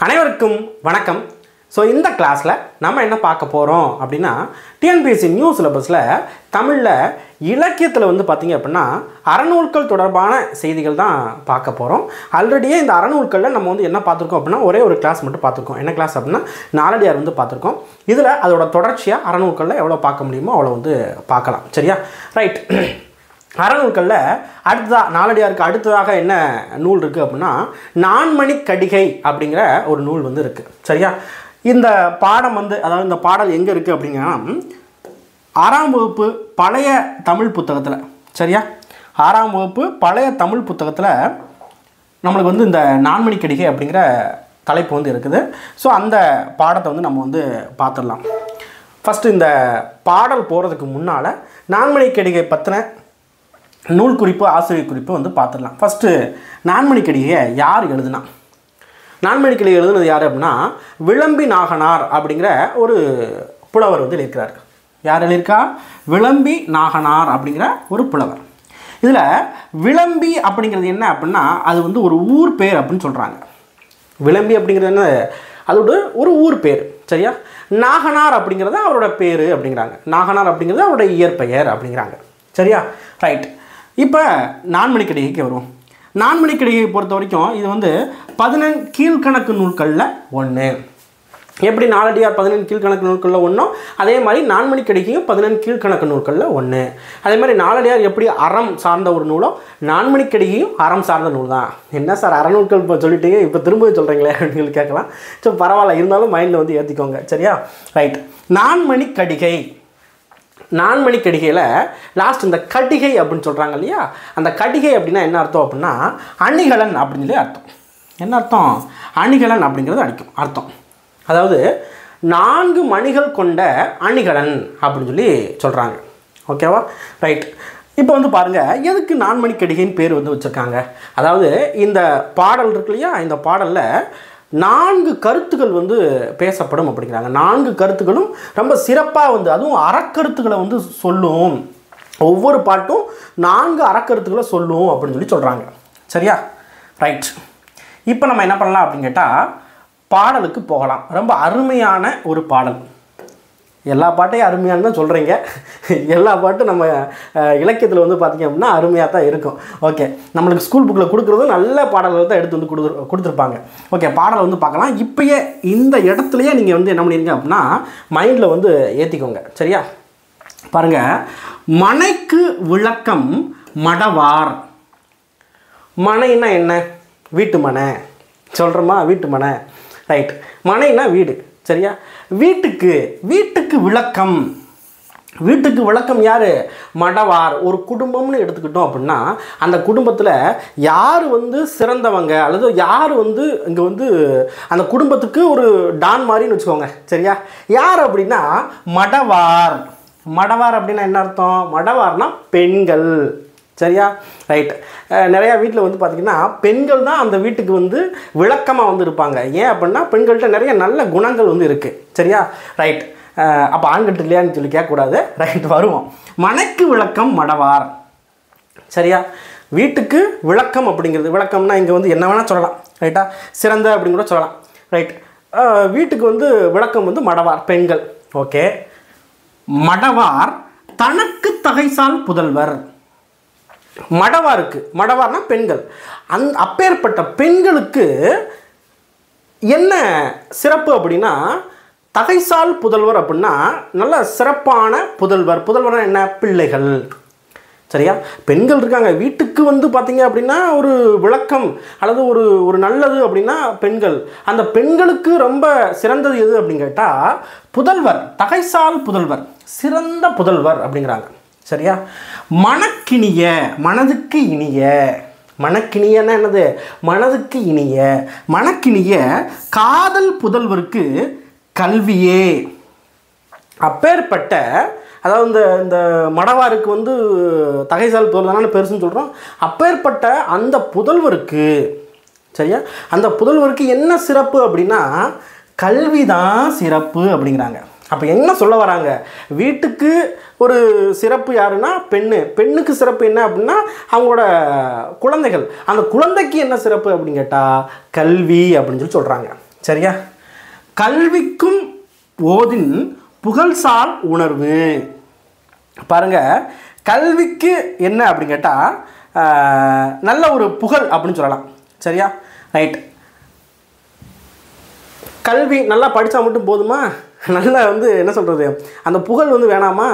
அனைவருக்கும் வணக்கம். ஸோ இந்த கிளாஸில் நம்ம என்ன பார்க்க போகிறோம் அப்படின்னா, டிஎன்பிஎஸ்சி நியூ சிலபஸில் தமிழில் இலக்கியத்தில் வந்து பார்த்திங்க அப்படின்னா அறநூல்கள் தொடர்பான செய்திகள் தான் பார்க்க போகிறோம். ஆல்ரெடியே இந்த அறநூல்களில் நம்ம வந்து என்ன பார்த்துருக்கோம் அப்படின்னா, ஒரே ஒரு கிளாஸ் மட்டும் பார்த்துருக்கோம். என்ன கிளாஸ் அப்படின்னா நாலடியார் வந்து பார்த்துருக்கோம். இதில் அதோட தொடர்ச்சியாக அறநூல்களில் எவ்வளோ பார்க்க முடியுமோ அவ்வளோ வந்து பார்க்கலாம். சரியா? ரைட். அறநூல்களில் அடுத்ததாக நாலடியாருக்கு அடுத்ததாக என்ன நூல் இருக்குது அப்படின்னா, நான்மணிக்கடிகை அப்படிங்கிற ஒரு நூல் வந்து இருக்குது. சரியா? இந்த பாடம் வந்து, அதாவது இந்த பாடல் எங்கே இருக்குது அப்படிங்கன்னா, 6ஆம் வகுப்பு பழைய தமிழ் புத்தகத்தில். சரியா? 6ஆம் வகுப்பு பழைய தமிழ் புத்தகத்தில் நம்மளுக்கு வந்து இந்த நான்மணிக்கடிகை அப்படிங்கிற தலைப்பு வந்து இருக்குது. ஸோ அந்த பாடத்தை வந்து நம்ம வந்து பார்த்துடலாம். ஃபஸ்ட்டு இந்த பாடல் போகிறதுக்கு முன்னால் நான்மணிக்கடிகை பற்றின நூல் குறிப்பு, ஆசிரியர் குறிப்பு வந்து பார்த்துடலாம். ஃபஸ்ட்டு நான்மணிக்கடிகையை யார் எழுதுனா? நான்மணிக்கடிகை எழுதுனது யார் அப்படின்னா, விளம்பி நாகனார் அப்படிங்கிற ஒரு புலவர் வந்து எழுதியிருக்கிறார். யார் எழுதியிருக்கா? விளம்பி நாகனார் அப்படிங்கிற ஒரு புலவர். இதில் விளம்பி அப்படிங்கிறது என்ன அப்படின்னா, அது வந்து ஒரு ஊர் பேர் அப்படின்னு சொல்கிறாங்க. விளம்பி அப்படிங்கிறது என்ன? அதோட ஒரு ஊர் பேர். சரியா? நாகனார் அப்படிங்கிறது அவரோட பேர் அப்படிங்கிறாங்க. நாகனார் அப்படிங்கிறது அவரோட இயற்பெயர் அப்படிங்கிறாங்க. சரியா? ரைட். இப்போ நான்மணிக்கடிகைக்கு வருவோம். நான்மணிக்கடிகையை பொறுத்த வரைக்கும் இது வந்து 14 கீழ்கணக்கு நூல்களில் ஒன்று. எப்படி நாலடியார் 14 கீழ்கணக்கு நூல்களில் ஒன்றும், அதே மாதிரி நான்மணிக்கடிகையும் 14 கீழ்கணக்கு நூல்களில் ஒன்று. அதே மாதிரி நாலடியார் எப்படி அறம் சார்ந்த ஒரு நூலோ, நான்மணிக்கடிகையும் அறம் சார்ந்த நூல் தான். என்ன சார் அறநூல்கள் இப்போ சொல்லிட்டீங்க, இப்போ திரும்ப சொல்கிறீங்களே அப்படின்னு கேட்கலாம். ஸோ பரவாயில்ல, இருந்தாலும் மைண்டில் வந்து ஏற்றிக்கோங்க. சரியா? ரைட். நான்மணிக்கடிகை, நான்மணிக்கடிகையில் லாஸ்ட் இந்த கடிகை அப்படின்னு சொல்கிறாங்க இல்லையா, அந்த கடிகை அப்படின்னா என்ன அர்த்தம் அப்படின்னா, அணிகலன் அப்படின்னு சொல்லி அர்த்தம். என்ன அர்த்தம்? அணிகலன் அப்படிங்கிறது அர்த்தம். அதாவது 4 மணிகள் கொண்ட அணிகலன் அப்படின்னு சொல்லி சொல்கிறாங்க. ஓகேவா? ரைட். இப்போ வந்து பாருங்கள், எதுக்கு நான்மணிக்கடிகைன்னு பேர் வந்து வச்சுருக்காங்க. அதாவது இந்த பாடல் இருக்கு இல்லையா, இந்த பாடலில் 4 கருத்துக்கள் வந்து பேசப்படும் அப்படிங்கிறாங்க. 4 கருத்துக்களும் ரொம்ப சிறப்பாக வந்து, அதுவும் அறக்கருத்துக்களை வந்து சொல்லும். ஒவ்வொரு பாட்டும் 4 அறக்கருத்துக்களை சொல்லும் அப்படின்னு சொல்லி சொல்கிறாங்க. சரியா? ரைட். இப்போ நம்ம என்ன பண்ணலாம் அப்படின்னு கேட்டால், பாடலுக்கு போகலாம். ரொம்ப அருமையான ஒரு பாடல். எல்லா பாட்டையும் அருமையானு தான் சொல்கிறீங்க. எல்லா பாட்டும் நம்ம இலக்கியத்தில் வந்து பார்த்திங்க அப்படின்னா அருமையாக தான் இருக்கும். ஓகே, நம்மளுக்கு ஸ்கூல் புக்கில் கொடுக்குறதும் நல்ல பாடல்கள் தான் எடுத்து வந்து கொடுத்துருப்பாங்க. ஓகே, பாடலை வந்து பார்க்கலாம். இப்போயே இந்த இடத்துலையே நீங்கள் வந்து என்ன பண்ணிருங்க அப்படின்னா மைண்டில் வந்து ஏற்றிக்கோங்க. சரியா? பாருங்கள், மனைக்கு விளக்கம் மடவார். மனைன்னா என்ன? வீட்டு மனை சொல்கிறோமா? வீட்டு மனை. ரைட். மனைனா வீடு. சரியா? வீட்டுக்கு விளக்கம். வீட்டுக்கு விளக்கம் யார்? மடவார். ஒரு குடும்பம்னு எடுத்துக்கிட்டோம் அப்படின்னா, அந்த குடும்பத்தில் யார் வந்து சிறந்தவங்க, அல்லது யார் வந்து இங்கே வந்து அந்த குடும்பத்துக்கு ஒரு டான் மாதிரின்னு வச்சுக்கோங்க. சரியா? யார் அப்படின்னா மடவார். மடவார் அப்படின்னா என்ன அர்த்தம்? மடவார்னா பெண்கள். சரியா? ரைட். நிறையா வீட்டில் வந்து பார்த்திங்கன்னா பெண்கள் தான் அந்த வீட்டுக்கு வந்து விளக்கமாக வந்து இருப்பாங்க. ஏன் அப்படின்னா பெண்கள்கிட்ட நிறைய நல்ல குணங்கள் வந்து இருக்குது. சரியா? ரைட். அப்போ ஆண்கிட்ட இல்லையான்னு சொல்லி கேட்கக்கூடாது. ரைட், வருவோம். மனைக்கு விளக்கம் மடவார். சரியா? வீட்டுக்கு விளக்கம் அப்படிங்கிறது, விளக்கம்னா இங்கே வந்து என்ன வேணால் சொல்லலாம். ரைட்டா? சிறந்த அப்படிங்கிற சொல்லலாம். ரைட். வீட்டுக்கு வந்து விளக்கம் வந்து மடவார், பெண்கள். ஓகே. மடவார் தனக்கு தகைசால் புதல்வர். மடவாருக்கு, மடவார்னா பெண்கள். அப்பேற்பட்ட பெண்களுக்கு என்ன சிறப்பு அப்படின்னா, தகைசால் புதல்வர் அப்படின்னா நல்ல சிறப்பான புதல்வர். புதல்வர்னா என்ன? பிள்ளைகள். சரியா? பெண்கள் இருக்காங்க வீட்டுக்கு வந்து பார்த்தீங்க அப்படின்னா ஒரு விளக்கம் அல்லது ஒரு நல்லது அப்படின்னா பெண்கள். அந்த பெண்களுக்கு ரொம்ப சிறந்தது எது அப்படின்னு கேட்டால் புதல்வர். தகைசால் புதல்வர், சிறந்த புதல்வர் அப்படிங்கிறாங்க. சரியா? மனக்கினிய, மனதுக்கு இனிய. மனக்கினியன்னா என்னது? மனதுக்கு இனிய. மனக்கினிய காதல் புதல்வருக்கு கல்வியே. அப்பேற்பட்ட, அதாவது இந்த மடவாருக்கு வந்து தகைசால் புதல்வர்னு பெருசுன்னு சொல்கிறோம். அப்பேற்பட்ட அந்த புதல்வருக்கு, சரியா, அந்த புதல்வருக்கு என்ன சிறப்பு அப்படின்னா கல்வி தான் சிறப்பு அப்படிங்கிறாங்க. அப்போ என்ன சொல்ல வராங்க? வீட்டுக்கு ஒரு சிறப்பு யாருன்னா பெண்ணுக்கு சிறப்பு என்ன அப்படின்னா அவங்களோட குழந்தைகள். அந்த குழந்தைக்கு என்ன சிறப்பு அப்படின்னு கேட்டால் கல்வி அப்படின்னு சொல்லி சொல்கிறாங்க. சரியா? கல்விக்கும் ஓதின் புகழ்சால் உணர்வு. பாருங்க, கல்விக்கு என்ன அப்படின்னு கேட்டால் நல்ல ஒரு புகழ் அப்படின்னு சொல்லலாம். சரியா? ரைட். கல்வி நல்லா படித்தா மட்டும் போதுமா? நல்லா என்ன சொல்கிறது, அந்த புகழ் வேணாமா?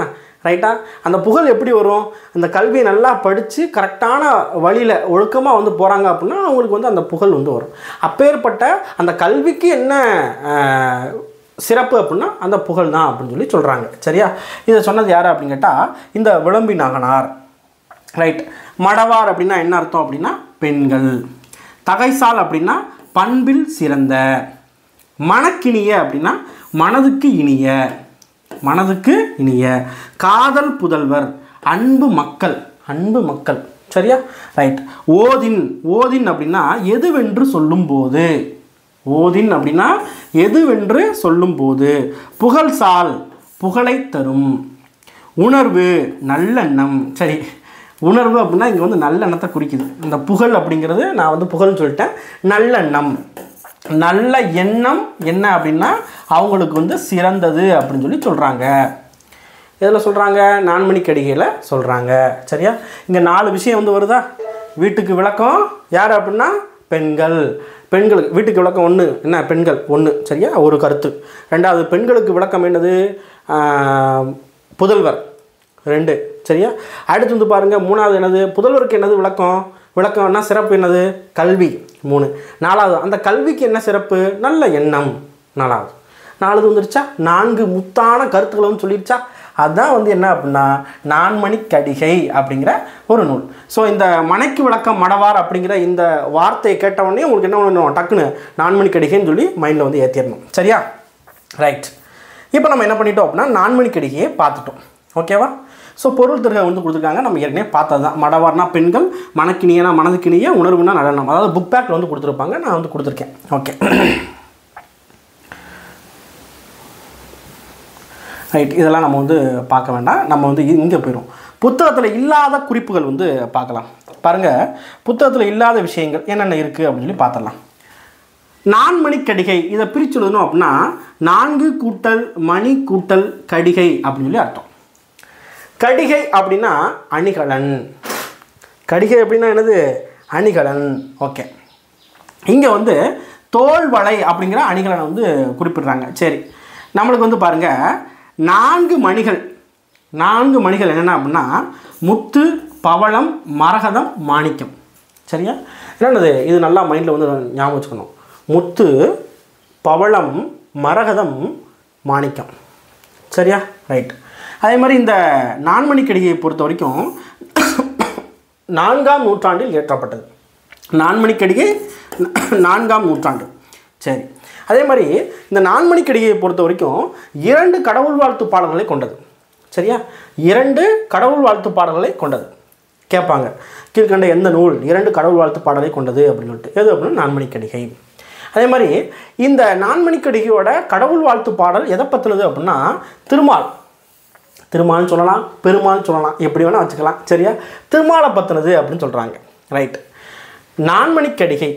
ரைட்டா? அந்த புகழ் எப்படி வரும்? அந்த கல்வியை நல்லா படித்து கரெக்டான வழியில் ஒழுக்கமாக போகிறாங்க அப்படின்னா அவங்களுக்கு அந்த புகழ் வரும். அப்பேற்பட்ட அந்த கல்விக்கு என்ன சிறப்பு அப்படின்னா அந்த புகழ் தான் அப்படின்னு சொல்லி சொல்கிறாங்க. சரியா? இதை சொன்னது யார் அப்படின்னு கேட்டால் இந்த விளம்பி நாகனார். ரைட். மடவார் அப்படின்னா என்ன அர்த்தம் அப்படின்னா பெண்கள். தகைசால் அப்படின்னா பண்பில் சிறந்த. மனக்கினிய அப்படின்னா மனதுக்கு இனிய. மனதுக்கு இனிய. காதல் புதல்வர், அன்பு மக்கள். அன்பு மக்கள். சரியா? ரைட். ஓதின். ஓதின் அப்படின்னா எதுவென்று சொல்லும்போது. ஓதின் அப்படின்னா எதுவென்று சொல்லும்போது. புகழ்சால் புகழை தரும். உணர்வு நல்லெண்ணம். சரி, உணர்வு அப்படின்னா இங்கே நல்லெண்ணத்தை குறிக்குது. இந்த புகழ் அப்படிங்கிறது நான் புகழ்னு சொல்லிட்டேன். நல்லெண்ணம், நல்ல எண்ணம் என்ன அப்படின்னா அவங்களுக்கு சிறந்தது அப்படின்னு சொல்லி சொல்கிறாங்க. எதில் சொல்கிறாங்க? நான்மணிக்கடிகையில் சொல்கிறாங்க. சரியா? இங்கே 4 விஷயம் வருதா? வீட்டுக்கு விளக்கம் யார் அப்படின்னா பெண்கள். பெண்களுக்கு வீட்டுக்கு விளக்கம் 1 என்ன? பெண்கள் 1. சரியா? ஒரு கருத்து. 2வது பெண்களுக்கு விளக்கம் என்னது? புதல்வர் 2. சரியா? அடுத்து பாருங்கள் 3வது என்னது? புதல்வருக்கு என்னது விளக்கம்? விளக்கம்னா சிறப்பு என்னது? கல்வி 3. 4வது அந்த கல்விக்கு என்ன சிறப்பு? நல்ல எண்ணம் 4வது. 4வது வந்துருச்சா? 4 முத்தான கருத்துக்களை சொல்லிடுச்சா? அதுதான் என்ன அப்படின்னா நான்மணிக்கடிகை அப்படிங்கிற ஒரு நூல். ஸோ இந்த மனைக்கு விளக்கம் மடவார் அப்படிங்கிற இந்த வார்த்தையை கேட்டவுடனே உங்களுக்கு என்ன பண்ணணும்? டக்குன்னு நான்மணிக்கடிகைன்னு சொல்லி மைண்டில் ஏற்றிடணும். சரியா? ரைட். இப்போ நம்ம என்ன பண்ணிட்டோம் அப்படின்னா நான்மணிக்கடிகையை பார்த்துட்டோம். ஓகேவா? ஸோ பொருள் திருக கொடுத்துருக்காங்க. நம்ம ஏற்கனவே பார்த்தது தான். மடவார்னா பெண்கள், மனக்கினியனா மனதுக்கினிய, உணர்வுனா நடனம். அதாவது புக் பேக்கில் கொடுத்துருப்பாங்க. நான் கொடுத்துருக்கேன். ஓகே. ரைட். இதெல்லாம் நம்ம பார்க்க வேண்டாம். நம்ம இங்கே போயிடும். புத்தகத்தில் இல்லாத குறிப்புகள் பார்க்கலாம். பாருங்கள், புத்தகத்தில் இல்லாத விஷயங்கள் என்னென்ன இருக்குது அப்படின்னு சொல்லி பார்த்துடலாம். நான்மணிக்கடிகை இதை பிரித்து எழுதணும் அப்படின்னா 4 கூட்டல் மணி கூட்டல் கடிகை அப்படின்னு சொல்லி அர்த்தம். கடிகை அப்படின்னா அணிகலன். கடிகை அப்படின்னா என்னது? அணிகலன். ஓகே. இங்கே தோள்வளை அப்படிங்கிற அணிகலனை குறிப்பிடுறாங்க. சரி, நம்மளுக்கு பாருங்கள் 4 மணிகள். 4 மணிகள் என்னென்ன அப்படின்னா முத்து, பவளம், மரகதம், மாணிக்கம். சரியா? என்னது? இது நல்லா மைண்டில் ஞாபகம் வச்சுக்கணும். முத்து, பவளம், மரகதம், மாணிக்கம். சரியா? ரைட். அதே மாதிரி இந்த நான்மணிக்கடிகையை பொறுத்த வரைக்கும் 4ஆம் நூற்றாண்டில் இயற்றப்பட்டது. நான்மணிக்கடிகை 4ஆம் நூற்றாண்டு. சரி, அதே மாதிரி இந்த நான்மணிக்கடிகையை பொறுத்த வரைக்கும் 2 கடவுள் வாழ்த்து பாடல்களை கொண்டது. சரியா? 2 கடவுள் வாழ்த்து பாடல்களை கொண்டது. கேட்பாங்க, கீழ்கண்ட எந்த நூல் 2 கடவுள் வாழ்த்து பாடலை கொண்டது அப்படின்னு சொல்லிட்டு. எது அப்படின்னா நான்மணிக்கடிகை. அதே மாதிரி இந்த நான்மணிக்கடிகையோட கடவுள் வாழ்த்து பாடல் எதை பற்றினது அப்படின்னா திருமால். திருமால்னு சொல்லலாம், பெருமாள்னு சொல்லலாம், எப்படி வேணால் வச்சுக்கலாம். சரியா? திருமாலை பற்றினது அப்படின்னு சொல்கிறாங்க. ரைட். நான்மணிக்கடிகை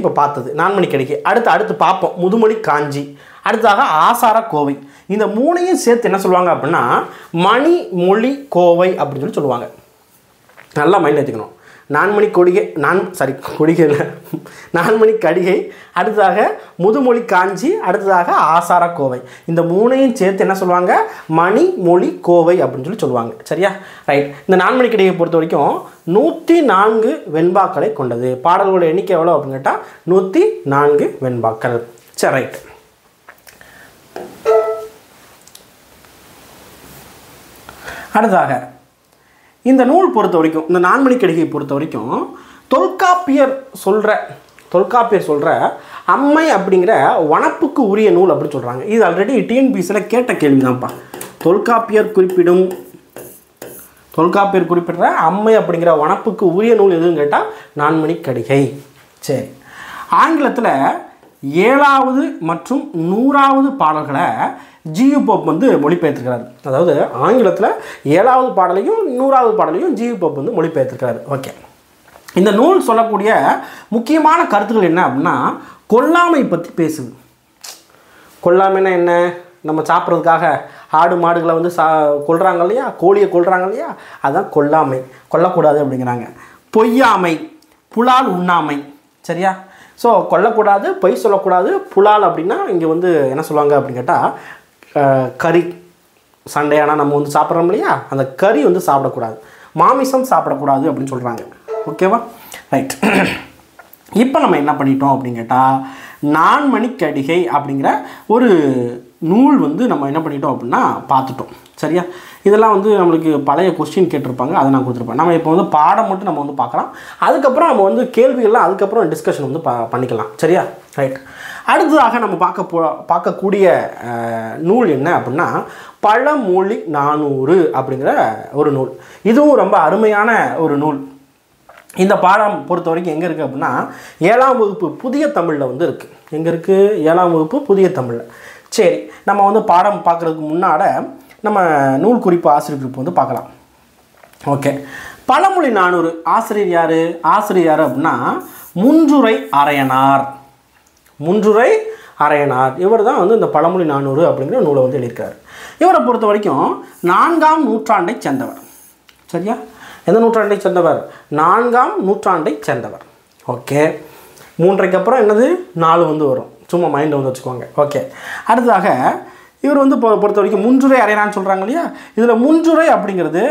இப்போ பார்த்தது நான்மணிக்கடிகை. அடுத்து பார்ப்போம் முதுமொழி காஞ்சி. அடுத்ததாக ஆசார கோவை. இந்த 3ஐயும் சேர்த்து என்ன சொல்லுவாங்க அப்படின்னா மணிமொழி கோவை அப்படின்னு சொல்லி சொல்லுவாங்க. நல்லா மைண்டில் வச்சுக்கணும். நான்மணிக்கடிகை, அடுத்ததாக முதுமொழி காஞ்சி, அடுத்ததாக ஆசார கோவை. இந்த 3ஐயும் சேர்த்து என்ன சொல்லுவாங்க? மணிமொழி கோவை அப்படின்னு சொல்லி சொல்லுவாங்க. சரியா? ரைட். இந்த நான்மணிக்கடிகையை பொறுத்த வரைக்கும் 104 வெண்பாக்களை கொண்டது. பாடல்களோட எண்ணிக்கை எவ்வளோ அப்படின்னு கேட்டால் 104 வெண்பாக்கள். சரி, ரைட். அடுத்ததாக இந்த நூல் பொறுத்த வரைக்கும், இந்த நான்மணிக்கடிகையை பொறுத்த வரைக்கும் தொல்காப்பியர் சொல்கிற அம்மை அப்படிங்கிற வனப்புக்கு உரிய நூல் அப்படின்னு சொல்கிறாங்க. இது ஆல்ரெடி டிஎன்பிஎஸ்சியில் கேட்ட கேள்வி தான்ப்பா. தொல்காப்பியர் குறிப்பிடுற அம்மை அப்படிங்கிற வனப்புக்கு உரிய நூல் எதுன்னு கேட்டால் நான்மணிக்கடிகை. சரி, ஆங்கிலத்தில் 7வது மற்றும் 100வது பாடல்களை ஜியு போப் மொழிபெயர்த்திருக்கிறார். அதாவது ஆங்கிலத்தில் 7வது பாடலையும் 100வது பாடலையும் ஜியு போப் மொழிபெயர்த்திருக்கிறார். ஓகே. இந்த நூல் சொல்லக்கூடிய முக்கியமான கருத்துக்கள் என்ன அப்படின்னா கொல்லாமை பற்றி பேசுது. கொல்லாமைன்னா என்ன? நம்ம சாப்பிட்றதுக்காக ஆடு மாடுகளை வந்து கொல்றாங்க இல்லையா, கோழியை கொல்றாங்க இல்லையா, அதுதான் கொல்லாமை, கொல்லக்கூடாது அப்படிங்கிறாங்க. பொய்யாமை, புலால் உண்ணாமை. சரியா? ஸோ கொல்லக்கூடாது, பொய் சொல்லக்கூடாது. புலால் அப்படின்னா இங்கே வந்து என்ன சொல்லுவாங்க அப்படின்னு கேட்டால் கறி, சண்டையானால் நம்ம வந்து சாப்பிட்றோம் இல்லையா, அந்த கறி வந்து சாப்பிடக்கூடாது, மாமிசம் சாப்பிடக்கூடாது அப்படின்னு சொல்கிறாங்க. ஓகேவா? ரைட். இப்போ நம்ம என்ன பண்ணிட்டோம் அப்படின்னு கேட்டால் நான்மணிக்கடிகை அப்படிங்கிற ஒரு நூல் வந்து நம்ம என்ன பண்ணிட்டோம் அப்படின்னா பார்த்துட்டோம். சரியா? இதெல்லாம் வந்து நம்மளுக்கு பழைய கொஸ்டின் கேட்டிருப்பாங்க, அதை நான் கொடுத்துருப்பேன். நம்ம இப்போ வந்து பாடம் மட்டும் நம்ம வந்து பார்க்கலாம், அதுக்கப்புறம் நம்ம வந்து கேள்விகள்லாம் அதுக்கப்புறம் டிஸ்கஷன் வந்து பண்ணிக்கலாம். சரியா? ரைட். அடுத்ததாக நம்ம பார்க்கக்கூடிய நூல் என்ன அப்படின்னா பழமொழி 400 அப்படிங்கிற ஒரு நூல். இதுவும் ரொம்ப அருமையான ஒரு நூல். இந்த பாடம் பொறுத்த வரைக்கும் எங்கே இருக்குது அப்படின்னா 7ஆம் வகுப்பு புதிய தமிழில் வந்து இருக்குது. எங்கே இருக்குது? 7ஆம் வகுப்பு புதிய தமிழில். சரி, நம்ம வந்து பாடம் பார்க்குறதுக்கு முன்னாட நம்ம நூல் குறிப்பு ஆசிரியர் குறிப்பு வந்து பார்க்கலாம். ஓகே. பழமொழி 400 ஆசிரியர் யார்? ஆசிரியர் யார் அப்படின்னா முன்றுரை அரையனார். முன்றுரை அரையனார் இவர் தான் வந்து இந்த பழமொழி 400 அப்படிங்கிற நூலை வந்து எழுதியிருக்காரு. இவரை பொறுத்த வரைக்கும் 4ஆம் நூற்றாண்டை சேர்ந்தவர். சரியா? எந்த நூற்றாண்டை சேர்ந்தவர்? 4ஆம் நூற்றாண்டை சேர்ந்தவர். ஓகே. 3க்கு அப்புறம் என்னது 4 வந்து வரும், சும்மா மைண்டில் வந்து வச்சுக்கோங்க. ஓகே. அடுத்ததாக இவர் வந்து பொறுத்த வரைக்கும் முன்றுரை அரையனான்னு சொல்கிறாங்க இல்லையா, இதில் முன்றுரை அப்படிங்கிறது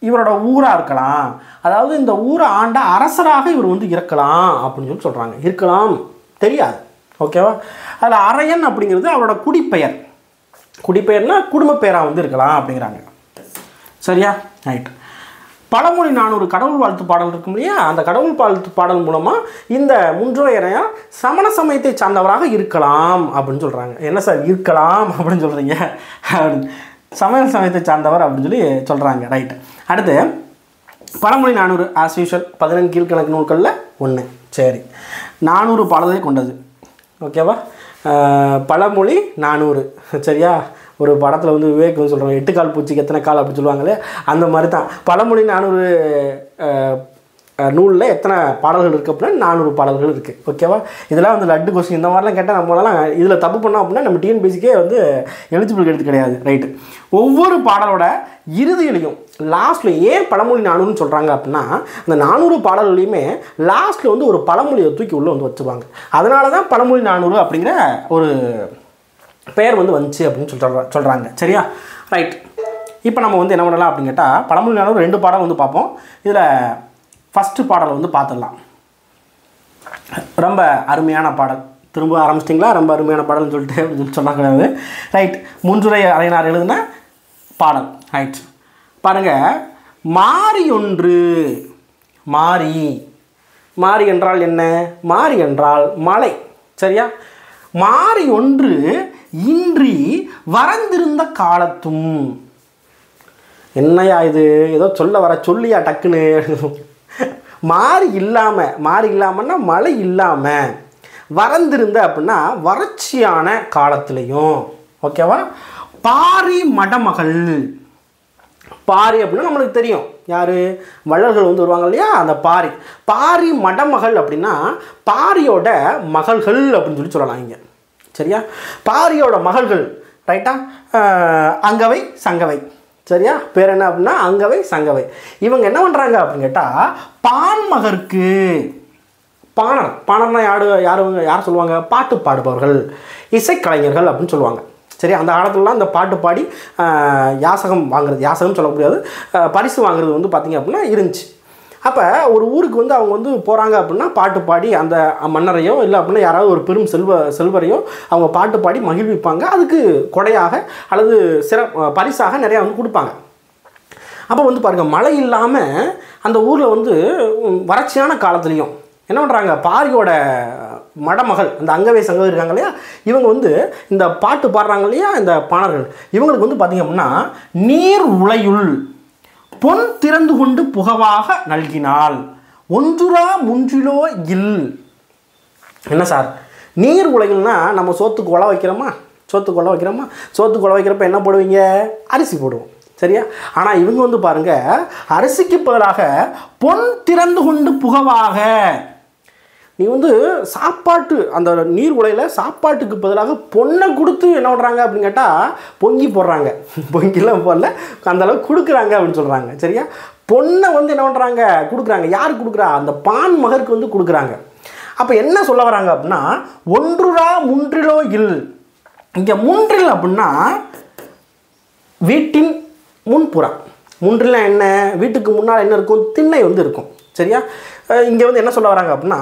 இவரோட ஊராக இருக்கலாம், அதாவது இந்த ஊரை ஆண்ட அரசராக இவர் வந்து இருக்கலாம் அப்படின்னு சொல்லி சொல்கிறாங்க. இருக்கலாம், தெரியாது. ஓகேவா? அதில் அரையன் அப்படிங்கிறது அவரோட குடிப்பெயர். குடிப்பெயர்னா குடும்ப பெயராக வந்து இருக்கலாம் அப்படிங்கிறாங்க. சரியா? ரைட். பழமொழி 400 கடவுள் வாழ்த்து பாடல் இருக்கும் இல்லையா, அந்த கடவுள் வாழ்த்து பாடல் மூலமாக இந்த முன்றுரையரையார் சமண சமயத்தை சார்ந்தவராக இருக்கலாம் அப்படின்னு சொல்கிறாங்க. என்ன சார் இருக்கலாம் அப்படின்னு சொல்கிறீங்க? சமண சமயத்தை சார்ந்தவர் அப்படின்னு சொல்லி சொல்கிறாங்க. ரைட். அடுத்து பழமொழி 400 ஆஸ் யூஷுவல் 15 கீழ்கணக்கு நூல்களில் ஒன்று. சரி, 400 பாடல்களை கொண்டது. ஓகேவா? பழமொழி 400. சரியா? ஒரு படத்தில் வந்து விவேக் வந்து சொல்கிறாங்க 8 கால் பூச்சிக்கு எத்தனை கால் அப்படின்னு சொல்லுவாங்களே, அந்த மாதிரி தான் பழமொழி 400 நூலில் எத்தனை பாடல்கள் இருக்குது அப்படின்னா 400 பாடல்கள் இருக்குது. ஓகேவா? இதெல்லாம் வந்து லட்டு கொஸ்டின் இந்த மாதிரிலாம் கேட்டால் நம்மளாலாம் இதில் தப்பு பண்ணோம் அப்படின்னா நம்ம டிஎன்பிசிக்கே வந்து எலிஜிபிள் எடுத்து கிடையாது. ரைட்டு. ஒவ்வொரு பாடலோட இறுதியிலையும் லாஸ்ட்டில் ஏன் பழமொழி 400ன்னு சொல்கிறாங்க அப்படின்னா அந்த 400 பாடல்களையுமே லாஸ்ட்டில் வந்து ஒரு பழமொழியை தூக்கி உள்ளே வந்து வச்சுருவாங்க. அதனால தான் பழமொழி 400 அப்படிங்கிற ஒரு பெயர் வந்து வந்துச்சு அப்படின்னு சொல்கிறாங்க. சரியா? ரைட். இப்போ நம்ம வந்து என்ன பண்ணலாம் அப்படின்னு கேட்டால் பழமொழி 400 2 பாடல் வந்து பார்ப்போம். இதில் ஃபஸ்ட்டு பாடலை வந்து பார்த்துடலாம். ரொம்ப அருமையான பாடல். திரும்ப ஆரம்பிச்சிட்டிங்களா? ரொம்ப அருமையான பாடல்னு சொல்லிட்டு அப்படின்னு சொல்லி சொன்னா கிடையாது. ரைட். முன்றுரை அரையனார் எழுதின பாடல். ரைட். பாருங்கள். மாறி ஒன்று. மாறி. மாறி என்றால் என்ன? மாறி என்றால் மலை. சரியா? மாறி ஒன்று இன்றி வரந்திருந்த காலத்தும். என்னையா இது? ஏதோ சொல்ல வர சொல்லியா டக்குன்னு? மாறி இல்லாமன்னா மழை இல்லாமல், வறந்திருந்த அப்படின்னா வறட்சியான காலத்துலேயும். ஓகேவா? பாரி மடமகள். பாரி அப்படின்னா நம்மளுக்கு தெரியும் யார்? வள்ளல்கள் வந்து வருவாங்க இல்லையா, அந்த பாரி. பாரி மடமகள் அப்படின்னா பாரியோட மகள்கள் அப்படின்னு சொல்லி சொல்லலாம் இங்கே. சரியா? பாரியோட மகள்கள். ரைட்டா? அங்கவை சங்கவை. சரியா? பேர் என்ன அப்படின்னா அங்கவை சங்கவை. இவங்க என்ன பண்ணுறாங்க அப்படின்னு கேட்டால் பான்மகருக்கு. பாணர். பாணர்னா யார் சொல்லுவாங்க? பாட்டு பாடுபவர்கள், இசைக்கலைஞர்கள் அப்படின்னு சொல்லுவாங்க. சரி, அந்த காலத்துலலாம் இந்த பாட்டு பாடி யாசகம் வாங்குறது, யாசகம் சொல்ல முடியாது, பரிசு வாங்குறது வந்து பார்த்திங்க அப்படின்னா இருந்துச்சு. அப்போ ஒரு ஊருக்கு வந்து அவங்க வந்து போகிறாங்க அப்படின்னா பாட்டு பாடி அந்த மன்னரையோ இல்லை அப்படின்னா யாராவது ஒரு பெரும் செல்வரையோ அவங்க பாட்டு பாடி மகிழ்விப்பாங்க. அதுக்கு கொடையாக அல்லது பரிசாக நிறையா வந்து கொடுப்பாங்க. அப்போ வந்து பாருங்கள், மழை இல்லாமல் அந்த ஊரில் வந்து வறட்சியான காலத்துலேயும் என்ன பண்ணுறாங்க? பாரியோட மடமகள் அந்த அங்கவை சங்கவை இருக்காங்க இல்லையா, இவங்க வந்து இந்த பாட்டு பாடுறாங்க இல்லையா, இந்த பாணர்கள், இவங்களுக்கு வந்து பார்த்திங்க அப்படின்னா நீர் உலையுள் பொன் திறந்து கொண்டு புகவாக நல்கினாள் ஒன்றுரா முன்றிலோ இல். என்ன சார்? நீர் உலைகள்னா நம்ம சோத்துக்கு உழ வைக்கிறோமா? சோத்துக்கு உழ வைக்கிறப்ப என்ன போடுவீங்க? அரிசி போடுவோம். சரியா? ஆனால் இவங்க வந்து பாருங்கள், அரிசிக்கு பதிலாக பொன் திறந்து கொண்டு புகவாக. நீ வந்து சாப்பாட்டு அந்த நீர் உலையில் சாப்பாட்டுக்கு பதிலாக பொண்ணை கொடுத்து என்ன பண்ணுறாங்க அப்படின்னு கேட்டால் பொங்கி போடுறாங்க. பொங்கிலாம் போடல, அந்தளவுக்கு கொடுக்குறாங்க அப்படின்னு சொல்கிறாங்க. சரியா, பொண்ணை வந்து என்ன பண்ணுறாங்க கொடுக்குறாங்க. யார் கொடுக்குறா? அந்த பான் மகருக்கு வந்து கொடுக்குறாங்க. அப்போ என்ன சொல்ல வராங்க அப்படின்னா, ஒன்றுரா முன்றிலோ இல். இங்கே முன்றில் அப்படின்னா வீட்டின் முன்புறம். முன்றில் என்ன? வீட்டுக்கு முன்னால் என்ன இருக்கும்? திண்ணை வந்து இருக்கும். சரியா, இங்கே வந்து என்ன சொல்ல வராங்க அப்படின்னா,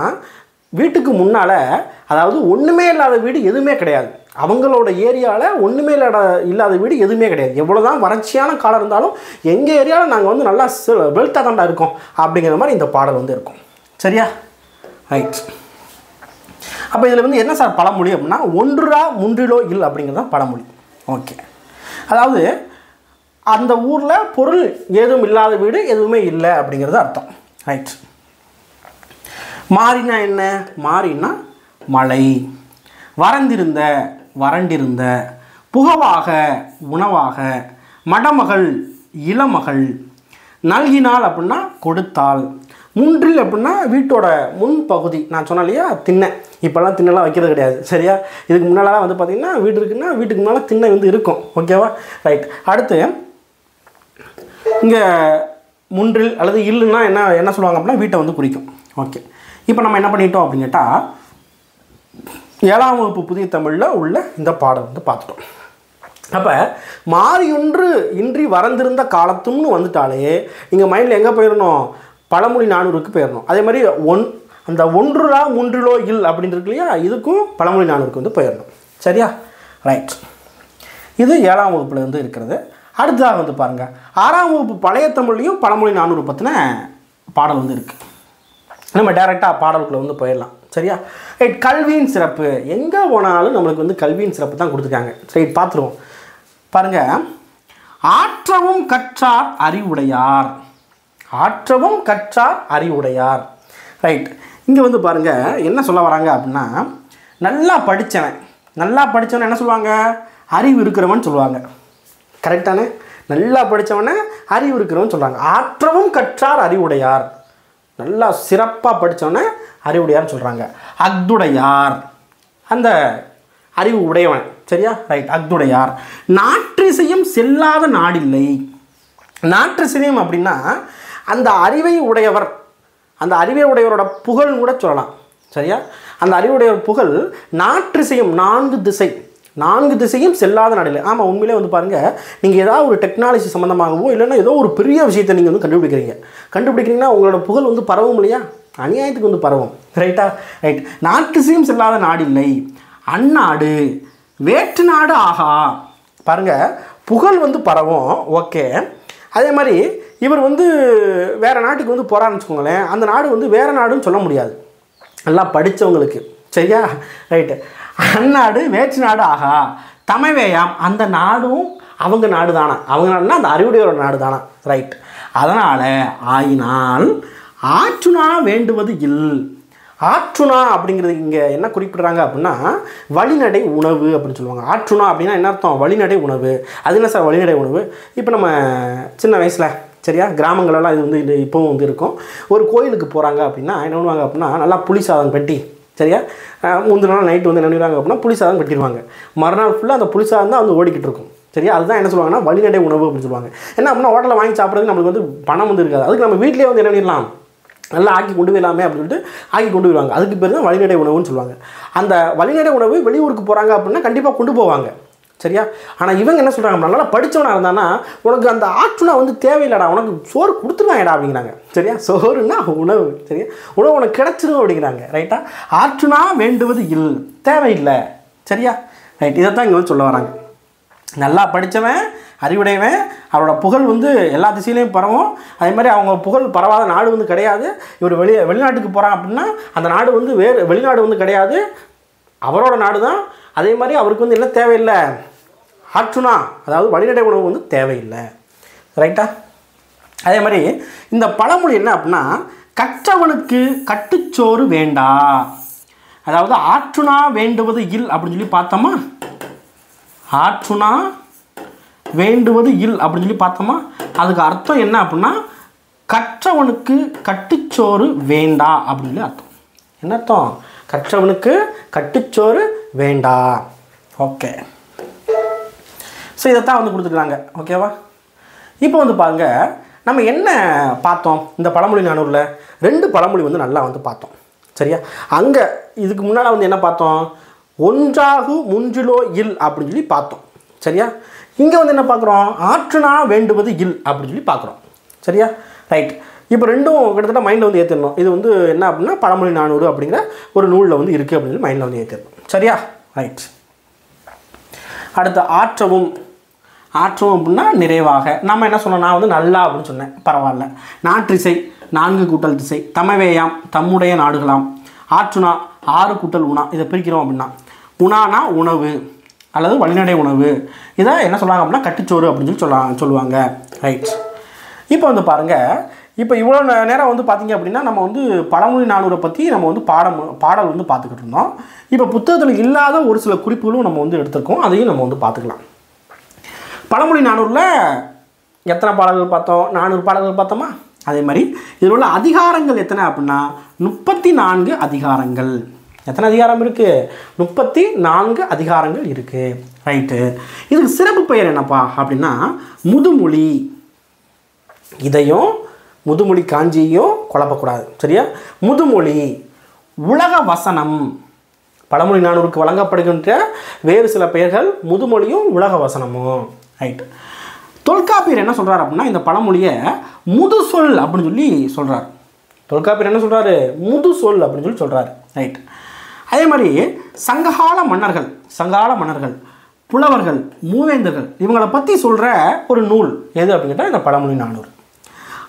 வீட்டுக்கு முன்னால், அதாவது ஒன்றுமே இல்லாத வீடு எதுவுமே கிடையாது. அவங்களோட ஏரியாவில் ஒன்றுமே இல்லாத வீடு எதுவுமே கிடையாது. எவ்வளோ தான் வறட்சியான காலம் இருந்தாலும் எங்கள் ஏரியாவில் நாங்கள் வந்து நல்லா வெல்த்தாக தாண்டா இருக்கோம் அப்படிங்கிற மாதிரி இந்த பாடல் வந்து இருக்கும். சரியா, ரைட். அப்போ இதில் வந்து என்ன சார் பழமொழி அப்படின்னா, ஒன்றுரா முன்றிலோ இல் அப்படிங்கிறது தான் பழமொழி. ஓகே, அதாவது அந்த ஊரில் பொருள் ஏதும் இல்லாத வீடு எதுவுமே இல்லை அப்படிங்கிறது அர்த்தம். ரைட். மாறினா என்ன? மாறினா மழை. வறண்டிருந்த, வறண்டிருந்த. புகவாக, உணவாக. மடமகள், இளமகள். நல்கினாள் அப்படின்னா கொடுத்தாள். முன்றில் அப்படின்னா வீட்டோட முன்பகுதி. நான் சொன்னேன் இல்லையா, திண்ணை. இப்போல்லாம் திண்ணெல்லாம் வைக்கிறது கிடையாது. சரியா, இதுக்கு முன்னாலாம் வந்து பார்த்திங்கன்னா வீடு இருக்குன்னா வீட்டுக்கு முன்னால் திண்ணை வந்து இருக்கும். ஓகேவா, ரைட். அடுத்து இங்கே முன்றில் அல்லது இல்லுன்னா என்ன சொல்லுவாங்க அப்படின்னா வீட்டை வந்து குறிக்கும். ஓகே, இப்போ நம்ம என்ன பண்ணிட்டோம் அப்படின்னு கேட்டால் 7ஆம் வகுப்பு புதிய தமிழில் உள்ள இந்த பாடம் வந்து பார்த்துட்டோம். அப்போ மாறியொன்று இன்றி வறந்திருந்த காலத்தும்னு வந்துட்டாலே நீங்கள் மைண்டில் எங்கே போயிடணும்? பழமொழி 400க்கு போயிடணும். அதே மாதிரி அந்த ஒன்றுரா முன்றிலோ இல் அப்படின்னு இருக்கு இல்லையா, இதுக்கும் பழமொழி 400க்கு வந்து போயிடணும். சரியா, ரைட். இது 7ஆம் வகுப்பில் வந்து இருக்கிறது. அடுத்ததாக வந்து பாருங்கள், 6ஆம் வகுப்பு பழைய தமிழ்லையும் பழமொழி 400 பற்றின பாடல் வந்து இருக்குது. நம்ம டைரெக்டாக பாடலுக்குள்ளே வந்து போயிடலாம். சரியா, ரைட். கல்வியின் சிறப்பு. எங்கே போனாலும் நம்மளுக்கு வந்து கல்வியின் சிறப்பு தான் கொடுத்துருக்காங்க. ரைட், பார்த்துருவோம். பாருங்கள், ஆற்றவும் கற்றார் அறிவுடையார். ஆற்றவும் கற்றார் அறிவுடையார். ரைட். இங்கே வந்து பாருங்கள் என்ன சொல்ல வராங்க அப்படின்னா, நல்லா படித்தவன். நல்லா படித்தவன் என்ன சொல்லுவாங்க? அறிவு இருக்கிறவன் சொல்லுவாங்க. கரெக்டானே? நல்லா படித்தவனை அறிவு இருக்கிறவன் சொல்கிறாங்க. ஆற்றவும் கற்றார் அறிவுடையார். நல்லா சிறப்பாக படித்தவனை அறிவுடையார்னு சொல்கிறாங்க. அக்துடையார், அந்த அறிவு உடையவன். சரியா, ரைட். அக்துடையார். நாற்றிசையும் செல்லாத நாடில்லை. நாற்றிசையும் அப்படின்னா அந்த அறிவை உடையவர், அந்த அறிவை உடையவரோட புகழ் கூட சொல்லலாம். சரியா, அந்த அறிவுடையவர் புகழ் நாற்றிசையும், 4 திசை, 4 திசையும் செல்லாத நாடில்லை. ஆமாம், உண்மையிலே வந்து பாருங்கள், நீங்கள் ஏதாவது ஒரு டெக்னாலஜி சம்மந்தமாகவோ இல்லைன்னா ஏதோ ஒரு பெரிய விஷயத்தை நீங்கள் வந்து கண்டுபிடிக்கிறீங்கன்னா உங்களோட புகழ் வந்து பரவும் இல்லையா? அநியாயத்துக்கு வந்து பரவும். ரைட்டா, ரைட். நாற்றிசையும் செல்லாத நாடில்லை. அந்நாடு வேற்று நாடு ஆகா. பாருங்கள், புகழ் வந்து பரவும். ஓகே, அதே மாதிரி இவர் வந்து வேறு நாட்டுக்கு வந்து போகிறான்னு வச்சுக்கோங்களேன், அந்த நாடு வந்து வேறு நாடுன்னு சொல்ல முடியாது நல்லா படித்தவங்களுக்கு. சரியா, ரைட்டு. அந்நாடு வேற்று நாடு ஆகா. தமிழ்வேயாம், அந்த நாடும் அவங்க நாடு தானா? அவங்க நாடுனா அந்த அறிவுடையோட நாடு தானா? ரைட். அதனால் ஆயினால் ஆற்றுனா வேண்டுவது இல். ஆற்றுனா அப்படிங்கிறது இங்கே என்ன குறிப்பிடுறாங்க அப்படின்னா வழிநடை உணவு அப்படின்னு சொல்லுவாங்க. ஆற்றுனா அப்படின்னா என்ன அர்த்தம்? வழிநடை உணவு. அது என்ன சார் வழிநடை உணவு? இப்போ நம்ம சின்ன வயசில், சரியா, கிராமங்களெல்லாம் இது வந்து இப்போவும் வந்து இருக்கும். ஒரு கோயிலுக்கு போகிறாங்க அப்படின்னா என்ன பண்ணுவாங்க அப்படின்னா நல்லா புளி சாதம் கட்டி, சரியா, முந்தின நாள் நைட்டு வந்து என்ன பண்ணுவாங்க அப்படின்னா புளி சாதம் கட்டிடுவாங்க. மறுநாள் ஃபுல்லாக அந்த புளி சாதம் தான் வந்து ஓடிக்கிட்டு இருக்கும். சரியா, அதுதான் என்ன சொல்லுவாங்கன்னா வழிநடை உணவு அப்படின்னு சொல்லுவாங்க. என்ன அப்படின்னா ஹோட்டலில் வாங்கி சாப்பிட்றதுக்கு நம்மளுக்கு வந்து பணம் வந்து இருக்காது. அதுக்கு நம்ம வீட்டிலே வந்து என்ன பண்ணிடலாம், நல்லா ஆக்கி கொண்டு போயிடலாமே அப்படின்னு சொல்லிட்டு ஆக்கி கொண்டு போயிடுவாங்க. அதுக்கு பேர் தான் வழிநடை உணவுன்னு சொல்லுவாங்க. அந்த வழிநடை உணவு வெளியூருக்கு போகிறாங்க அப்படின்னா கண்டிப்பாக கொண்டு போவாங்க. சரியா, ஆனால் இவங்க என்ன சொல்கிறாங்க, நல்லா படித்தவனாக இருந்தானா உனக்கு அந்த ஆற்றுனா வந்து தேவையில்லடா, உனக்கு சோறு கொடுத்துருவாங்கடா அப்படிங்கிறாங்க. சரியா, சோறுன்னா உணவு. சரியா, உணவு உனக்கு கிடச்சிடும் அப்படிங்கிறாங்க. ரைட்டா, ஆற்றுனா வேண்டுவது இல், தேவையில்லை. சரியா, ரைட். இதைத்தான் இங்கே வந்து சொல்ல வராங்க. நல்லா படித்தவன், அறிவுடையவன், அவரோட புகழ் வந்து எல்லா திசையிலையும் பரவும். அதே மாதிரி அவங்க புகழ் பரவாத நாடு வந்து கிடையாது. இவர் வெளிநாட்டுக்கு போகிறாங்க அப்படின்னா அந்த நாடு வந்து வெளிநாடு வந்து கிடையாது, அவரோட நாடு தான். அதே மாதிரி அவருக்கு வந்து என்ன தேவையில்லை, ஆற்றுனா அதாவது வழிநடை உணவு வந்து தேவையில்லை. ரைட்டா, அதே மாதிரி இந்த பழமொழி என்ன அப்படின்னா கற்றவனுக்கு கட்டுச்சோறு வேண்டா. அதாவது ஆற்றுனா வேண்டுவது இல் அப்படின்னு சொல்லி பார்த்தோமா, ஆற்றுனா வேண்டுவது இல் அப்படின்னு சொல்லி பார்த்தோமா, அதுக்கு அர்த்தம் என்ன அப்படின்னா கற்றவனுக்கு கட்டுச்சோறு வேண்டா அப்படின்னு சொல்லி அர்த்தம். என்ன அர்த்தம்? கற்றவனுக்கு கட்டுச்சோறு வேண்டா. ஓகே, ஸோ இதைத்தான் வந்து கொடுத்துருக்காங்க. ஓகேவா? இப்போ வந்து பாருங்க, நம்ம என்ன பார்த்தோம் இந்த பழமொழி 400ல்? 2 பழமொழி வந்து நல்லா வந்து பார்த்தோம். சரியா? அங்கே இதுக்கு முன்னால் வந்து என்ன பார்த்தோம்? ஒன்றாகு முன்றிலோ இல் அப்படின்னு சொல்லி பார்த்தோம். சரியா? இங்கே வந்து என்ன பார்க்குறோம்? ஆற்றுனா வேண்டுவது இல் அப்படின்னு சொல்லி பார்க்குறோம். சரியா? ரைட். இப்போ ரெண்டும் கிட்டத்தட்ட மைண்டில் வந்து ஏற்றிடணும். இது வந்து என்ன அப்படின்னா பழமொழி 400 அப்படிங்கிற ஒரு நூலில் வந்து இருக்குது அப்படின்னு சொல்லி மைண்டில் வந்து ஏற்றிடணும். சரியா? ரைட். அடுத்து ஆற்றவும். ஆற்றவும் அப்படின்னா நிறைவாக. நம்ம என்ன சொன்னோம்? நான் வந்து நல்லா அப்படின்னு சொன்னேன், பரவாயில்ல. நாற்றிசை 4 கூட்டல் திசை, தமவேயாம் தம்முடைய நாடுகளாம், ஆற்றுனா 6 கூட்டல் உணா. இதை பிரிக்கிறோம் அப்படின்னா உணானா உணவு அல்லது வழிநடை உணவு. இதை என்ன சொல்லுவாங்க அப்படின்னா கட்டுச்சோறு அப்படின்னு சொல்லி சொல்லுவாங்க. ரைட். இப்போ வந்து பாருங்கள், இப்போ இவ்வளோ நேரம் வந்து பார்த்திங்க அப்படின்னா நம்ம வந்து பழமொழி 400 பற்றி நம்ம வந்து பாடல் வந்து பார்த்துக்கிட்டு இருந்தோம். இப்போ புத்தகத்தில் இல்லாத ஒரு சில குறிப்புகளும் நம்ம வந்து எடுத்துருக்கோம், அதையும் நம்ம வந்து பார்த்துக்கலாம். பழமொழி 400ல் எத்தனை பாடல்கள் பார்த்தோம்? 400 பாடல்கள் பார்த்தோமா? அதே மாதிரி இதில் உள்ள அதிகாரங்கள் எத்தனை அப்படின்னா 34 அதிகாரங்கள். எத்தனை அதிகாரம் இருக்குது? 34 அதிகாரங்கள் இருக்குது. ரைட்டு. இதுக்கு சிறப்பு பெயர் என்னப்பா அப்படின்னா முதுமொழி. இதையும் முதுமொழி காஞ்சியையும் குழப்பக்கூடாது. சரியா? முதுமொழி, உலக வசனம். பழமொழி 400க்கு வழங்கப்படுகின்ற வேறு சில பெயர்கள் முதுமொழியும் உலக வசனமும். ரைட். தொல்காப்பியர் என்ன சொல்கிறார் அப்படின்னா இந்த பழமொழியை முதுசொல் அப்படின்னு சொல்லி சொல்கிறார். தொல்காப்பியர் என்ன சொல்கிறாரு? முதுசொல் அப்படின்னு சொல்லி சொல்கிறாரு. ரைட். அதே மாதிரி சங்ககால மன்னர்கள், புலவர்கள், மூவேந்தர்கள் இவங்களை பற்றி சொல்கிற ஒரு நூல் எது அப்படின்னு கேட்டால் இந்த பழமொழி 400.